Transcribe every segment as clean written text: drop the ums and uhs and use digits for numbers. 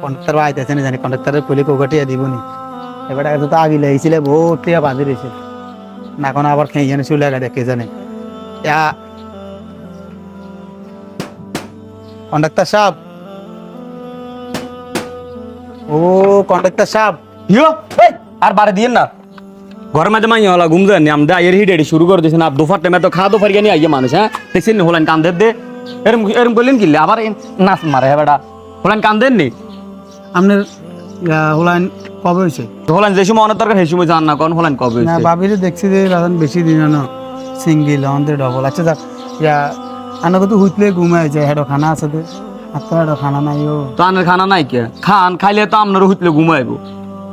Conductor আইতেছে না জানি কন্ডাক্টরের পুলি কোকাটিয়া দিবনি এবার এত তো আগে লেগেছিল বহুত টিয়া বাঁধি রয়েছে না এখন আবার খেয়ে জানে চলে গেছে দেখে জানে ইয়া কন্ডাক্টর সাহেব ও কন্ডাক্টর সাহেব ইয়ো এই আর বারে দিয়েন না ঘরের মাঝে মাইয়া হলা ঘুম দেন আমদে আইয়ের হিডেডি শুরু করে দিয়েছেন আপ দুফার টাইমে তো খাওয়া দুফার গিয়ে আইয়ে মানুষ হ্যাঁ দেখছেন নি হলেন কান্দের দে এরম এরম করলেন কিনলে আবার নাচ মারে হ্যাঁ বেটা হলেন কান্দেন নি আপনার হলাইন কবে হয়েছে হলেন যে সময় অনেক দরকার সেই সময় জান না কোন হলেন কবে না হয়েছে ভাবিরে দেখছি যে রাজন বেশি দিন না সিঙ্গেল আমাদের ডবল আচ্ছা যাক ইয়া আনা কত হুইতলে ঘুমায় যায় হেডো খানা আছে তো আপনার হেডো খানা নাই ও তো আনের খানা নাই কে খান খাইলে তো আপনার হুতলে ঘুমাইবো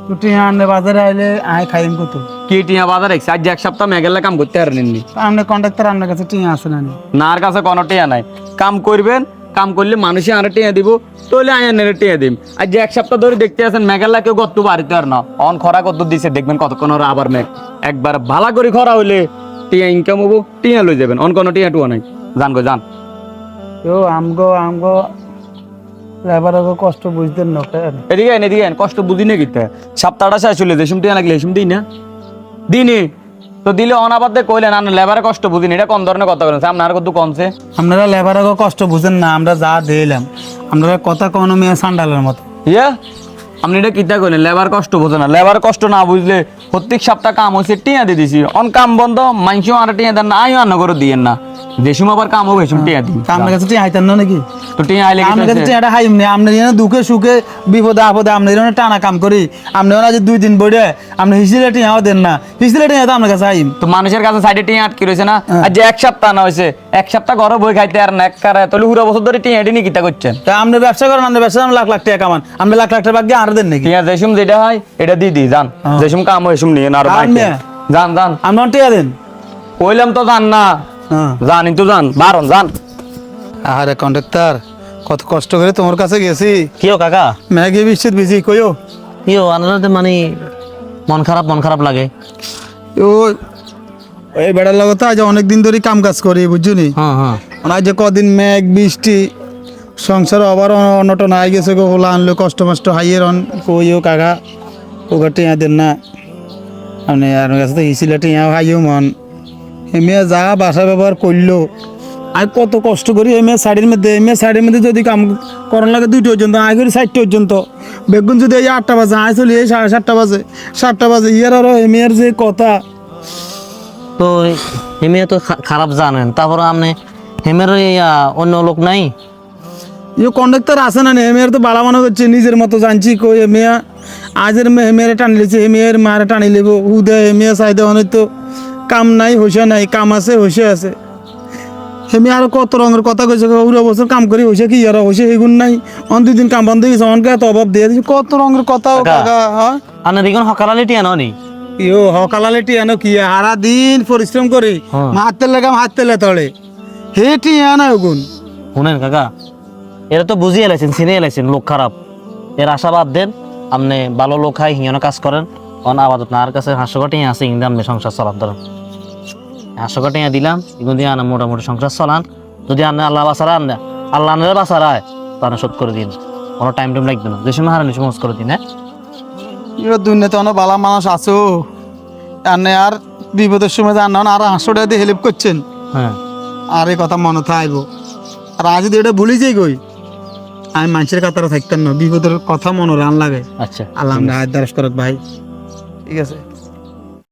টুটি আনলে বাজারে আইলে আয় খাইম কত কি টিয়া বাজার একছে আজ এক সপ্তাহ মেঘেলে কাম করতে পারেননি আপনি কন্ডাক্টর আপনার কাছে টিয়া আছে না না আর কাছে কোনো টিয়া নাই কাম করবেন কাম করলে মানুষই আরে টিয়া দিব তাহলে আয়ানের টিয়া দিম আর যে এক সপ্তাহ ধরে দেখতে আছেন মেঘেলা কেউ গত্তু বাড়িতে আর না অন খরা কত দিছে দেখবেন কতক্ষণ ওরা আবার মেঘ একবার ভালো করে খরা হইলে টিয়া ইনকাম হবো টিয়া লই যাবেন অন কোনো টিয়া টুয়া নাই জান গো জান তো আমগো লেবারও কষ্ট বুঝতেন না এদিকে আইন কষ্ট বুঝি না কিতে সপ্তাহটা শেষ হইলে যেসম টিয়া লাগলে এসম দিই না দিনে তো দিলে অনাবাদে কইলেন না লেবারে কষ্ট বুঝিনি এটা কোন ধরনের কথা বলেন আপনার কত কমছে আপনারা লেবারও কষ্ট বুঝেন না আমরা যা দিলাম আপনারা কথা কোনো মেয়ে সান্ডালের মতো ইয়া আপনি এটা কিতা কইলেন লেবার কষ্ট বোঝে না লেবার কষ্ট না বুঝলে প্রত্যেক সপ্তাহ কাম হচ্ছে টিয়া দিয়ে দিছি অন কাম বন্ধ মাইনসিও আর টিয়া দেন না আইও আর নগর দিয়েন না যেসম আবার কাম হবে এসম টিয়া দিন আপনার কাছে টিয়া আইতেন না নাকি তো টিয়া আইলে কি আপনার কাছে হইছে? টিয়াটা হাইম নেই আপনি যেন দুঃখে সুখে বিপদে আপদে আপনি যেন টানা কাম করি আপনি আজ 2 দিন বইরে আপনি হিসিলে টিয়াও দেন না হিসিলে টিয়া তো আপনার কাছে হাইম তো মানুষের কাছে সাইডে টিয়া আটকে রয়েছে না আর যে এক সপ্তাহ না হয়েছে এক সপ্তাহ ঘরে বই খাইতে আর না এক কারে তাহলে পুরো বছর ধরে টিয়া এটি কিতা করছেন তা আপনি ব্যবসা করেন আপনি ব্যবসা লাখ লাখ টাকা কামান আপনি লাখ লাখ টাকা বাদ দিয়ে আর দেন নাকি টিয়া যেসম যেটা হয় এটা দিয়ে দিই জান যেসম কাম হয় এসম নিয়ে না আর বাইকে আমিয়া? জান জান আপনার টিয়া দেন কইলাম তো জান না হ্যাঁ জানি তো জান বারণ জান আরে কন্ডাক্টর কত কষ্ট করে তোমার কাছে গেছি কিও কাকা ম্যাগি বৃষ্টিত ভিজি কইও কিও আনাতে মানে মন খারাপ লাগে ও এই বেড়ার লগত আজ অনেক দিন ধরে কাম কাজ করি বুঝছো নি হ্যাঁ হ্যাঁ আজ যে কদিন মেঘ বৃষ্টি সংসার আবার অনটন আই গেছে গো হলা আনলো কষ্ট মষ্ট হাইয়ের অন কইও কাকা ওকে টিয়া দেন না আপনি আর কাছে তো হিসিলে টিয়া হাইও মন এমিয়া যা বাসা ব্যবহার করলো আর কত কষ্ট করি এমিয়া সাইডের মধ্যে যদি কাম করার লাগে 2টা পর্যন্ত আয় করি 4টা পর্যন্ত বেগুন যদি এই 8টা বাজে আয় চলি এই 7:30 বাজে 7টা বাজে ইয়ার আরো এমিয়ার যে কথা তো হেমে তো খারাপ জানেন তারপর আপনি হেমের অন্য লোক নাই ইয়ে কন্ডাক্টর আছে না এমিয়ার তো বাড়া মনে করছে নিজের মতো জানছি কই এমিয়া আজের এমিয়ারে টানি লিছে এমিয়ার মারে টানি লিব হুদে এমিয়া চাইদে অনেক তো কাম নাই হইসে নাই কাম আছে হইসে আছে হেমি আরো কত রঙের কথা কইছে পুরো বছর কাম করি হইসে কি আর হইসে এগুন নাই অন 2 দিন কাম বন্ধ হয়েছে অনকে এত অভাব দিয়ে দিছে কত রঙের কথা ও কাকা হ্যাঁ আপনার দিকে সকালে টিয়া ননি ইয়ো হকালালে টিয়ানো কি হারা দিন পরিশ্রম করি হাতে লাগাম হাতে তলে হে টিয়া না ওগুন শুনেন কাকা এরা তো বুঝিয়ে এলাইছেন চিনে এলাইছেন লোক খারাপ এর আশাবাদ দেন আপনি ভালো লোক খাই হিয়ানো কাজ করেন অন আপাতত না আর কাছে 500 টিয়া আছে কিন্তু আপনি সংসার চালান ধরেন 500 টিয়া দিলাম এগুলো দিয়ে আনা মোটামুটি সংসার চালান যদি আপনি আল্লাহ বাসারা আল্লাহ আনের বাসারায় তাহলে শোধ করে দিন কোনো টাইম লাগবে না যে সময় হারানি সময় করে দিন হ্যাঁ এবার দুনিয়াতে অনেক ভালো মানুষ আছো আর বিপদের সময় জান আর 500 টাকা দিয়ে হেল্প করছেন হ্যাঁ আর এই কথা মনে থাকবো আর আজ যদি এটা ভুলি যাই গই আমি মানুষের কাতারে থাকতাম না বিপদের কথা মনে রান লাগে আচ্ছা আল্লাহ হাত দারাজ করত ভাই ঠিক আছে